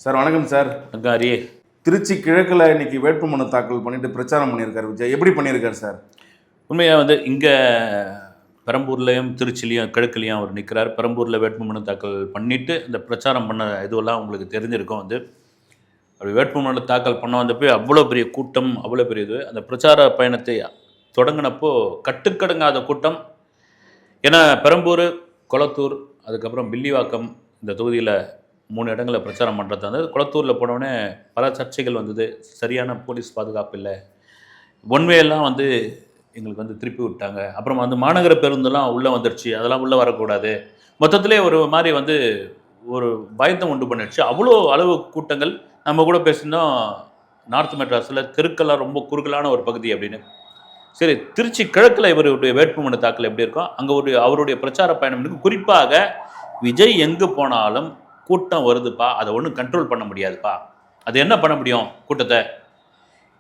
Sir வணக்கம் sir. அரியே Trichy கிழக்கில் இன்னைக்கு வேட்புமனு தாக்கல் பண்ணிட்டு பிரச்சாரம் பண்ணியிருக்காரு விஜய். எப்படி பண்ணியிருக்காரு சார்? உண்மையாக இங்கே பெரம்பூர்லேயும் திருச்சிலையும் கிழக்குலையும் அவர் நிற்கிறார். பெரம்பூரில் வேட்புமனு தாக்கல் பண்ணிவிட்டு இந்த பிரச்சாரம் பண்ண இதுவெல்லாம் உங்களுக்கு தெரிஞ்சிருக்கும். அப்படி வேட்புமனு தாக்கல் பண்ண வந்தப்போ அவ்வளோ பெரிய கூட்டம், அவ்வளோ பெரிய இது. அந்த பிரச்சார பயணத்தை தொடங்கினப்போ கட்டுக்கடங்காத கூட்டம். ஏன்னா பெரம்பூர், கொளத்தூர், அதுக்கப்புறம் வில்லிவாக்கம் இந்த தொகுதியில் 3 இடங்களில் பிரச்சாரம் பண்ணுறது வந்து குளத்தூரில் போனோடனே பல சர்ச்சைகள் வந்தது. சரியான போலீஸ் பாதுகாப்பு இல்லை, ஒன்வேயெல்லாம் எங்களுக்கு திருப்பி விட்டாங்க. அப்புறம் மாநகர பேருந்தெல்லாம் உள்ளே வந்துடுச்சு, அதெல்லாம் உள்ளே வரக்கூடாது. மொத்தத்திலே ஒரு மாதிரி ஒரு பயத்தம் உண்டு பண்ணிடுச்சு. அவ்வளோ அளவு கூட்டங்கள். நம்ம கூட பேசினோம் நார்த் மெட்ராஸில் தெருக்கெல்லாம் ரொம்ப குறுகலான ஒரு பகுதி அப்படின்னு. சரி, திருச்சி கிழக்கில் இவருடைய வேட்புமனு தாக்கல் எப்படி இருக்கும், அங்கே அவருடைய பிரச்சார பயணம் குறிப்பாக விஜய் எங்கே போனாலும் கூட்டம் வருதுப்பா, அதை ஒன்றும் கண்ட்ரோல் பண்ண முடியாதுப்பா. அது என்ன பண்ண முடியும் கூட்டத்தை?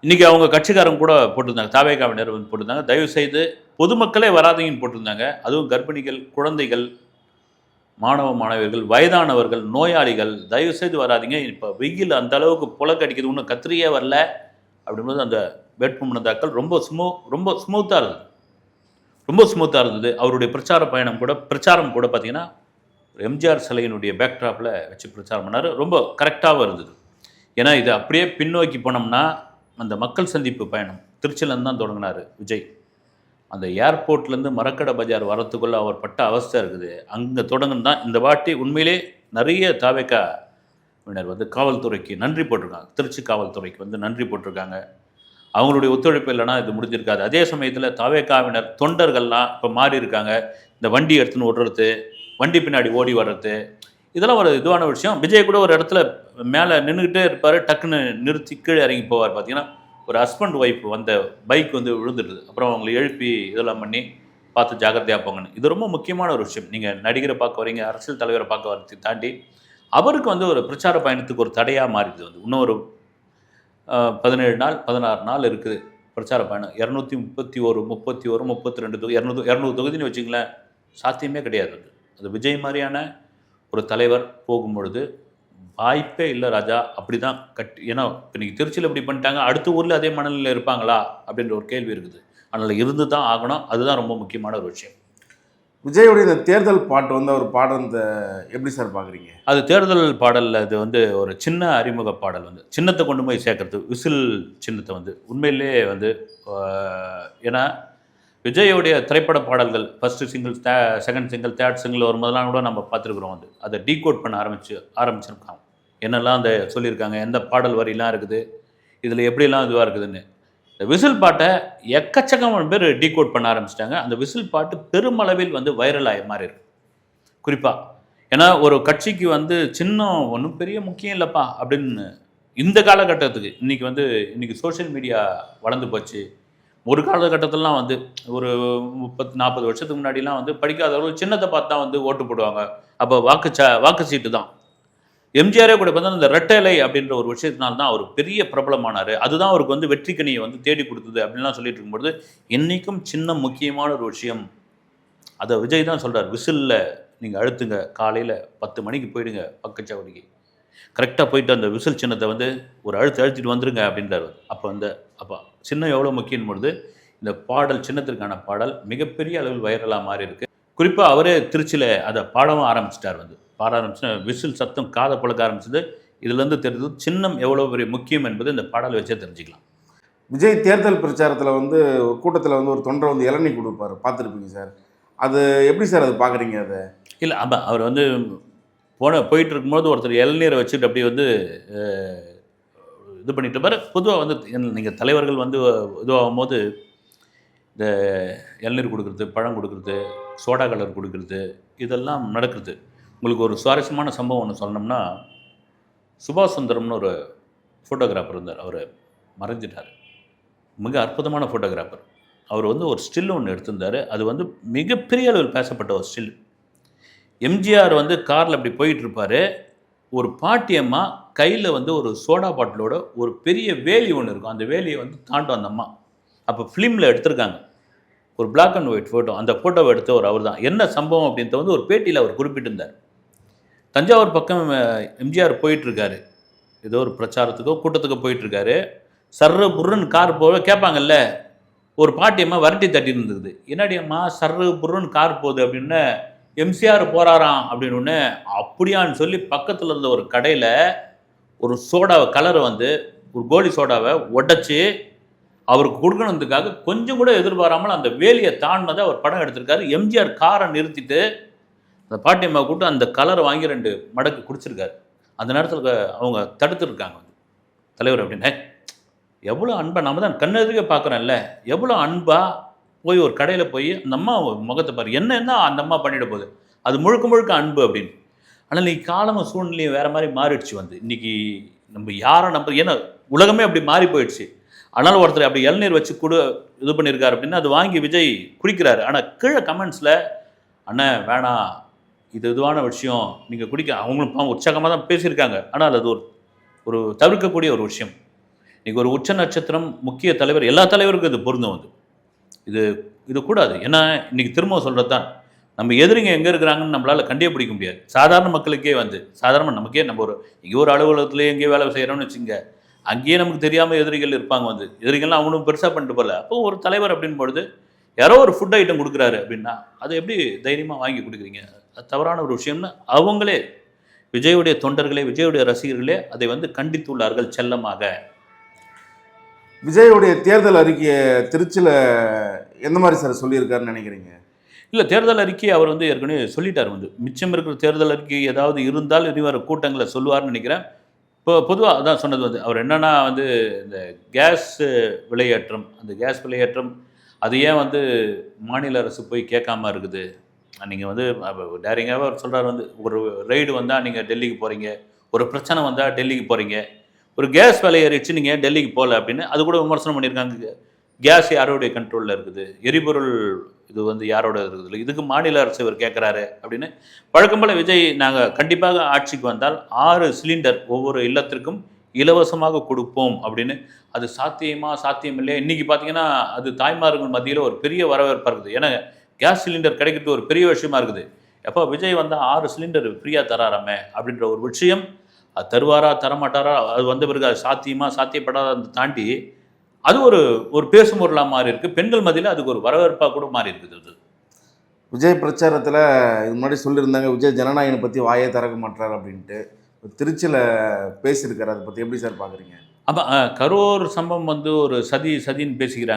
இன்றைக்கி அவங்க கட்சிக்காரங்க கூட போட்டிருந்தாங்க, தாவேகாவினர் போட்டிருந்தாங்க, தயவுசெய்து பொதுமக்களே வராதீங்கன்னு போட்டிருந்தாங்க. அதுவும் கர்ப்பிணிகள், குழந்தைகள், மாணவர்கள், வயதானவர்கள், நோயாளிகள் தயவுசெய்து வராதிங்க. இப்போ வெயில் அந்த அளவுக்கு புலக்கடிக்குது, ஒன்றும் கத்திரியே வரல அப்படின்றது அந்த வேட்புமனு தாக்கல் ரொம்ப ஸ்மூத்தாக இருந்தது. ரொம்ப ஸ்மூத்தாக இருந்தது. அவருடைய பிரச்சாரம் கூட பார்த்திங்கன்னா எம்ஜிஆர் சிலையினுடைய பேக்ட்ராப்பில் வச்சு பிரச்சாரம் பண்ணார். ரொம்ப கரெக்டாகவும் இருந்தது. ஏன்னா இது அப்படியே பின்னோக்கி போனோம்னா அந்த மக்கள் சந்திப்பு பயணம் திருச்சியிலேருந்து தான் தொடங்கினார் விஜய். அந்த ஏர்போர்ட்லேருந்து மரக்கடை பஜார் வரத்துக்குள்ளே அவர் பட்ட அவஸ்தை இருக்குது. அங்கே தொடங்குன்னு தான் இந்த வாட்டி உண்மையிலே நிறைய தாவேகாவினர் காவல்துறைக்கு நன்றி போட்டிருக்காங்க. திருச்சி காவல்துறைக்கு நன்றி போட்டிருக்காங்க. அவங்களுடைய ஒத்துழைப்பு இல்லைனா இது முடிஞ்சிருக்காது. அதே சமயத்தில் தாவேகாவினர் தொண்டர்கள்லாம் இப்போ மாறி இருக்காங்க. இந்த வண்டி எடுத்துன்னு ஓடுறது, வண்டி பின்னாடி ஓடி வர்றது, இதெல்லாம் ஒரு இதுவான விஷயம். விஜய் கூட ஒரு இடத்துல மேலே நின்றுக்கிட்டே இருப்பார், டக்குன்னு நிறுத்தி கீழே இறங்கி போவார். பார்த்தீங்கன்னா ஒரு ஹஸ்பண்ட் ஒய்ஃப் வந்த பைக் விழுந்துடுது. அப்புறம் அவங்களை எழுப்பி இதெல்லாம் பண்ணி பார்த்து ஜாக்கிரதையாக போங்கன்னு. இது ரொம்ப முக்கியமான ஒரு விஷயம். நீங்கள் நடிகரை பார்க்க வரீங்க, அரசியல் தலைவரை பார்க்க வரதை தாண்டி அவருக்கு ஒரு பிரச்சார பயணத்துக்கு ஒரு தடையாக மாறிடுது. இன்னும் ஒரு 17 நாள் 16 நாள் இருக்குது பிரச்சார பயணம். 231 32 200 தொகுதின்னு வச்சிங்களேன், சாத்தியமே கிடையாது. அது விஜய் மாதிரியான ஒரு தலைவர் போகும்பொழுது வாய்ப்பே இல்லை ராஜா. அப்படி தான் ஏன்னா இன்றைக்கி திருச்சியில் இப்படி பண்ணிட்டாங்க, அடுத்த ஊரில் அதே மனநிலையில் இருப்பாங்களா அப்படின்ற ஒரு கேள்வி இருக்குது. அதனால் இருந்து தான் ஆகணும். அதுதான் ரொம்ப முக்கியமான ஒரு விஷயம். விஜயோடைய இந்த தேர்தல் பாட்டு அவர் பாடுறத எப்படி சார் பார்க்குறீங்க? அது தேர்தல் பாடலில் இது ஒரு சின்ன அறிமுக பாடல். சின்னத்தை கொண்டு போய் சேர்க்கறது, விசில் சின்னத்தை உண்மையிலே ஏன்னா விஜயோடைய திரைப்பட பாடல்கள் first single, second single, third single வரும்போதெல்லாம் கூட நம்ம பார்த்துருக்குறோம். அதை டீகோட் பண்ண ஆரம்பிச்சிருக்காங்க. என்னெல்லாம் சொல்லியிருக்காங்க, எந்த பாடல் வரிலாம் இருக்குது, இதில் எப்படிலாம் இதுவாக இருக்குதுன்னு. இந்த விசில் பாட்டை எக்கச்சக்கமான பேர் டீகோட் பண்ண ஆரம்பிச்சிட்டாங்க. அந்த விசில் பாட்டு பெருமளவில் வைரலாக மாறி இருக்கு. குறிப்பாக ஏன்னா ஒரு கட்சிக்கு சின்னம் ஒன்றும் பெரிய முக்கியம் இல்லைப்பா அப்படின்னு இந்த காலகட்டத்துக்கு இன்றைக்கி சோஷியல் மீடியா வளர்ந்து போச்சு. ஒரு காலகட்டத்திலலாம் ஒரு 30-40 வருஷத்துக்கு முன்னாடிலாம் படிக்காதவர்கள் சின்னத்தை பார்த்து தான் ஓட்டு போடுவாங்க. அப்போ வாக்கு சீட்டு தான். எம்ஜிஆரே கூட பார்த்தா இந்த ரெட்டலை அப்படின்ற ஒரு விஷயத்தினால தான் அவர் பெரிய பிரபலமானார். அதுதான் அவருக்கு வெற்றிக்கனியை தேடி கொடுத்தது அப்படின்லாம் சொல்லிட்டு இருக்கும்போது இன்றைக்கும் சின்னம் முக்கியமான ஒரு விஷயம். அதை விஜய் தான் சொல்கிறார். விசிலில் நீங்கள் அழுத்துங்க, காலையில் 10 மணிக்கு போயிடுங்க பக்கச்சாவடிக்கு, கரெக்டாக போயிட்டு அந்த விசில் சின்னத்தை ஒரு அழுத்திட்டு வந்துடுங்க அப்படின்றார். அப்போ சின்னம் எவ்வளோ முக்கியம் பொழுது இந்த பாடல், சின்னத்திற்கான பாடல் மிகப்பெரிய அளவில் வைரலாக மாறி இருக்கு. குறிப்பாக அவரே திருச்சியில் அதை பாடவும் ஆரம்பிச்சிட்டார். பாட ஆரம்பிச்சு விசில் சத்தம் காதை பழக்க ஆரம்பிச்சது. இதுலேருந்து தெரிஞ்சது சின்னம் எவ்வளோ பெரிய முக்கியம் என்பது இந்த பாடல் வச்சே தெரிஞ்சுக்கலாம். விஜய் தேர்தல் பிரச்சாரத்தில் ஒரு கூட்டத்தில் ஒரு தொண்டரை இளநீ கொடுப்பார், பார்த்துருப்பீங்க சார். அது எப்படி சார் அது பார்க்குறீங்க? அதை இல்லை, ஆமாம், அவர் போயிட்டு இருக்கும்போது ஒருத்தர் இளநீரை வச்சுட்டு அப்படி இது பண்ணிட்டு பாரு. பொதுவாக நீங்கள் தலைவர்கள் இதுவாகும் போது இந்த இளநீர் கொடுக்குறது, பழம் கொடுக்குறது, சோடா கலர் கொடுக்குறது, இதெல்லாம் நடக்குது. உங்களுக்கு ஒரு சுவாரஸ்யமான சம்பவம் ஒன்று சொல்லணும்னா, சுபாஷ் சுந்தரம்னு ஒரு ஃபோட்டோகிராஃபர் இருந்தார். அவர் மறைஞ்சிட்டார். மிக அற்புதமான ஃபோட்டோகிராஃபர். அவர் ஒரு ஸ்டில் ஒன்று எடுத்திருந்தார். அது மிகப்பெரிய அளவில் பேசப்பட்ட ஒரு ஸ்டில். எம்ஜிஆர் காரில் அப்படி போயிட்டுருப்பார். ஒரு பாட்டியம்மா கையில் ஒரு சோடா பாட்டிலோட ஒரு பெரிய வேலி ஒன்று இருக்கும். அந்த வேலியை தாண்டும் அந்த அம்மா. அப்போ ஃபிலிமில் எடுத்திருக்காங்க. ஒரு பிளாக் அண்ட் ஒயிட் ஃபோட்டோ. அந்த ஃபோட்டோவை எடுத்தவர் அவர் தான். என்ன சம்பவம் அப்படின்றத ஒரு பேட்டியில் அவர் குறிப்பிட்டிருந்தார். தஞ்சாவூர் பக்கம் எம்ஜிஆர் போயிட்டுருக்காரு. ஏதோ ஒரு பிரச்சாரத்துக்கோ கூட்டத்துக்கோ போயிட்டுருக்காரு. சர்ரு புர்ருன்னு கார் போக கேட்பாங்கல்ல, ஒரு பாட்டியம்மா வரட்டி தட்டி இருந்தது. என்னடி அம்மா சர்ரு புர்ருன்னு கார் போகுது அப்படின்னு, எம்சிஆர் போறாராம் அப்படின்னு. அப்படியான்னு சொல்லி பக்கத்தில் இருந்த ஒரு கடையில் ஒரு சோடாவை கலரை வந்து ஒரு கோலி சோடாவை உடைச்சி அவருக்கு கொடுக்கணுன்றதுக்காக கொஞ்சம் கூட எதிர்பாராமல் அந்த வேலியை தாண்டினதை அவர் படம் எடுத்திருக்காரு. எம்ஜிஆர் காரை நிறுத்திட்டு அந்த பாட்டியம்மா கூப்பிட்டு அந்த கலரை வாங்கி 2 மடக்கு குடிச்சிருக்காரு. அந்த நேரத்தில் அவங்க தடுத்துருக்காங்க தலைவர் அப்படின்னு. எவ்வளோ அன்பா நம்ம தான் கண்ணெதிர்க்க பார்க்குறோம்ல, எவ்வளோ அன்பாக போய் ஒரு கடையில் போய் அந்த அம்மா முகத்தை பாரு, என்ன அந்த அம்மா பண்ணிட போகுது, அது முழுக்க முழுக்க அன்பு அப்படின்னு. ஆனால் இன்னைக்கு காலமும் சூழ்நிலையும் வேறு மாதிரி மாறிடுச்சு இன்றைக்கி நம்ம யாரை நம்ப, ஏன்னா உலகமே அப்படி மாறி போயிடுச்சு. அதனால் ஒருத்தர் அப்படி இளநீர் வச்சு இது பண்ணியிருக்காரு அப்படின்னா அது வாங்கி விஜய் குடிக்கிறாரு. ஆனால் கீழே கமெண்ட்ஸில் அண்ணன் வேணாம், இதுவான விஷயம் நீங்கள் குடிக்க, அவங்களும் உற்சாகமாக தான் பேசியிருக்காங்க. ஆனால் அது ஒரு தவிர்க்கக்கூடிய ஒரு விஷயம். இன்றைக்கி ஒரு உச்ச நட்சத்திரம் முக்கிய தலைவர், எல்லா தலைவருக்கும் இது பொருந்தும். இது கூடாது. ஏன்னா இன்றைக்கி திரும்ப சொல்கிறது தான், நம்ம எதிரிங்க எங்கே இருக்கிறாங்கன்னு நம்மளால் கண்டுபிடிக்க முடியாது. சாதாரண மக்களுக்கே சாதாரண நமக்கே நம்ம இங்கே ஒரு அலுவலகத்துலேயே எங்கேயோ வேலை செய்கிறோம்னு வச்சுங்க, அங்கேயே நமக்கு தெரியாமல் எதிரிகள் இருப்பாங்க. எதிரிகள்லாம் அவனும் பெருசாக பண்ணிட்டு போகல. அப்போ ஒரு தலைவர் அப்படின் பொழுது யாரோ ஒரு ஃபுட் ஐட்டம் கொடுக்குறாரு அப்படின்னா அதை எப்படி தைரியமாக வாங்கி கொடுக்குறீங்க? அது தவறான ஒரு விஷயம்னு அவங்களே, விஜயுடைய தொண்டர்களே, விஜயுடைய ரசிகர்களே அதை கண்டித்துள்ளார்கள் செல்லமாக. விஜயுடைய தேர்தல் அறிக்கையை திருச்சியில் எந்த மாதிரி சார் சொல்லியிருக்காருன்னு நினைக்கிறீங்க? இல்லை, தேர்தல் அறிக்கையை அவர் ஏற்கனவே சொல்லிட்டார். மிச்சம் இருக்கிற தேர்தல் அறிக்கை ஏதாவது இருந்தால் இனி வர கூட்டங்களை சொல்லுவார்னு நினைக்கிறேன். இப்போ பொதுவாக அதான் சொன்னது அவர் என்னென்னா இந்த கேஸ் விலையேற்றம், அந்த கேஸ் விலையேற்றம் அது ஏன் மாநில அரசு போய் கேட்காம இருக்குது? நீங்கள் டேரிங்காகவே அவர் சொல்கிறார், ஒரு ரைடு வந்தால் நீங்கள் டெல்லிக்கு போகிறீங்க, ஒரு பிரச்சனை வந்தால் டெல்லிக்கு போகிறீங்க, ஒரு கேஸ் விலை ஏறிச்சு நீங்கள் ஏன் டெல்லிக்கு போகல அப்படின்னு அது கூட விமர்சனம் பண்ணியிருக்காங்க. கேஸ் யாரோடைய கண்ட்ரோலில் இருக்குது, எரிபொருள் இது யாரோட இருக்குது, இதுக்கு மாநில அரசு இவர் கேட்குறாரு அப்படின்னு. வழக்கம் போல் விஜய் நாங்கள் கண்டிப்பாக ஆட்சிக்கு வந்தால் 6 சிலிண்டர் ஒவ்வொரு இல்லத்திற்கும் இலவசமாக கொடுப்போம் அப்படின்னு. அது சாத்தியம் இல்லையா? இன்றைக்கி பார்த்தீங்கன்னா அது தாய்மார்கள் மத்தியில் ஒரு பெரிய வரவேற்பாக இருக்குது. ஏன்னா கேஸ் சிலிண்டர் கிடைக்கிறது ஒரு பெரிய விஷயமா இருக்குது. எப்போ விஜய் வந்தால் 6 சிலிண்டர் ஃப்ரீயாக தராராமே அப்படின்ற ஒரு விஷயம், அது தருவாரா தரமாட்டாரா, அது வந்த பிறகு அது சாத்தியப்படாத தாண்டி அது ஒரு பேசும் பொருளாக மாறி இருக்குது. பெண்கள் மத்தியில் அதுக்கு ஒரு வரவேற்பாக கூட மாறி இருக்குது. விஜய் பிரச்சாரத்தில் இது முன்னாடி சொல்லியிருந்தாங்க, விஜய் ஜனநாயகனை பற்றி வாயே திறக்க மாட்டார் அப்படின்ட்டு. திருச்சியில் பேசியிருக்காரு, அதை பற்றி எப்படி சார் பார்க்குறீங்க? அப்போ கரூர் சம்பவம் ஒரு சதின்னு பேசிக்கிட்டு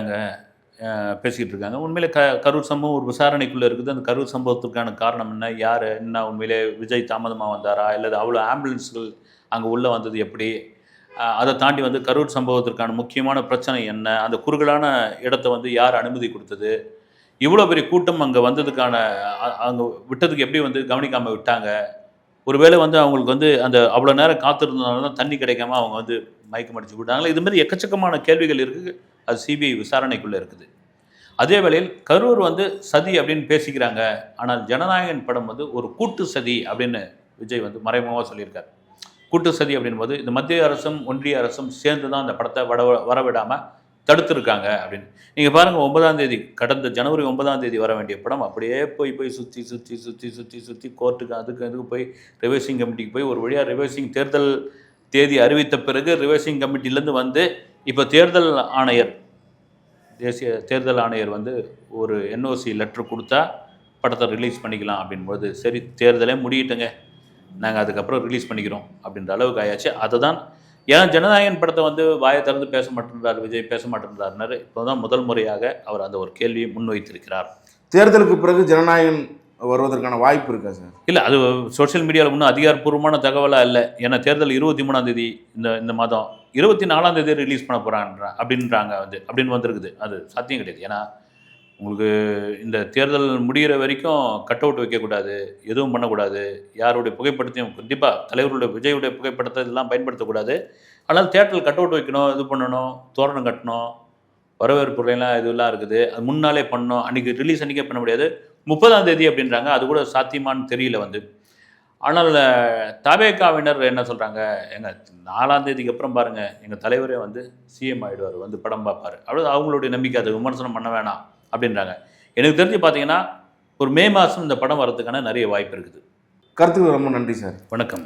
இருக்காங்க. உண்மையிலே கரூர் சம்பவம் ஒரு விசாரணைக்குள்ளே இருக்குது. அந்த கரூர் சம்பவத்திற்கான காரணம் என்ன, யார் என்ன, உண்மையிலே விஜய் தாமதமாக வந்தாரா, இல்லை அவ்வளோ ஆம்புலன்ஸ்கள் அங்கே உள்ளே வந்தது எப்படி, அதை தாண்டி கரூர் சம்பவத்திற்கான முக்கியமான பிரச்சனை என்ன, அந்த குறுகலான இடத்த யார் அனுமதி கொடுத்தது, இவ்வளோ பெரிய கூட்டம் அங்கே வந்ததுக்கான அங்கே விட்டதுக்கு எப்படி கவனிக்காமல் விட்டாங்க, ஒருவேளை அவங்களுக்கு அந்த அவ்வளோ நேரம் காத்திருந்தனால தான் தண்ணி கிடைக்காம அவங்க மயக்கம் அடிச்சு விட்டாங்களா, இதுமாதிரி எக்கச்சக்கமான கேள்விகள் இருக்குது. அது சிபிஐ விசாரணைக்குள்ளே இருக்குது. அதே வேளையில் கரூர் சதி அப்படின்னு பேசிக்கிறாங்க. ஆனால் ஜனநாயகன் படம் ஒரு கூட்டு சதி அப்படின்னு விஜய் மறைமுகமாக சொல்லியிருக்காரு. கூட்டு சதி அப்படின்போது இந்த மத்திய அரசும் ஒன்றிய அரசும் சேர்ந்து தான் அந்த படத்தை வரவிடாமல் தடுத்துருக்காங்க அப்படின்னு. நீங்கள் பாருங்கள், 9ஆம் தேதி, கடந்த ஜனவரி 9ஆம் தேதி வர வேண்டிய படம் அப்படியே போய் சுற்றி கோர்ட்டுக்கு அதுக்கு போய் ரிவைசிங் கமிட்டிக்கு போய் ஒரு வழியாக ரிவைசிங் தேர்தல் தேதி அறிவித்த பிறகு ரிவைசிங் கமிட்டிலேருந்து இப்போ தேர்தல் ஆணையர், தேசிய தேர்தல் ஆணையர் ஒரு என்ஓசி லெட்டர் கொடுத்தா படத்தை ரிலீஸ் பண்ணிக்கலாம் அப்படின்போது, சரி தேர்தலே முடியட்டுங்க, நாங்கள் அதுக்கப்புறம் ரிலீஸ் பண்ணிக்கிறோம் அப்படின்ற அளவுக்கு ஆயாச்சு. அதை தான் ஏன்னா ஜனநாயகன் படத்தை வாயை திறந்து பேச மாட்டேன்றார் விஜய், பேச மாட்டேன்றாருனாரு. இப்போ தான் முதல் முறையாக அவர் அந்த ஒரு கேள்வியை முன்வைத்திருக்கிறார். தேர்தலுக்கு பிறகு ஜனநாயகன் வருவதற்கான வாய்ப்பு இருக்கா சார்? இல்லை, அது சோஷியல் மீடியாவில் இன்னும் அதிகாரப்பூர்வமான தகவலாக இல்லை. ஏன்னா தேர்தல் 23ஆம் தேதி இந்த மாதம் 24ஆம் தேதி ரிலீஸ் பண்ண போகிறாங்க அப்படின்றாங்க அப்படின்னு வந்திருக்குது. அது சாத்தியம் கிடையாது. ஏன்னா உங்களுக்கு இந்த தேர்தல் முடிகிற வரைக்கும் கட் அவுட் வைக்கக்கூடாது, எதுவும் பண்ணக்கூடாது, யாருடைய புகைப்படத்தையும் கண்டிப்பாக தலைவருடைய விஜயுடைய புகைப்படத்தை இதெல்லாம் பயன்படுத்தக்கூடாது. ஆனால் தேட்டரில் கட் அவுட் வைக்கணும், இது பண்ணணும், தோரணம் கட்டணும், வரவேற்புலாம் இதெல்லாம் இருக்குது, அது முன்னாலே பண்ணணும். அன்றைக்கி ரிலீஸ் அன்றைக்கே பண்ண முடியாது. 30ஆம் தேதி அப்படின்றாங்க, அது கூட சாத்தியமானு தெரியல. ஆனால் தவேகாவினர் என்ன சொல்கிறாங்க, எங்கள் 4ஆம் தேதிக்கு அப்புறம் பாருங்கள் எங்கள் தலைவரே சிஎம் ஆகிடுவார், படம் பார்ப்பார், அவ்வளோ அவங்களுடைய நம்பிக்கை, அதை விமர்சனம் பண்ண வேணாம் அப்படின்றாங்க. எனக்கு தெரிஞ்சு பார்த்தீங்கன்னா ஒரு மே மாதம் இந்த படம் வரதுக்கான நிறைய வாய்ப்பு இருக்குது. கருத்துக்கு ரொம்ப நன்றி சார். வணக்கம்.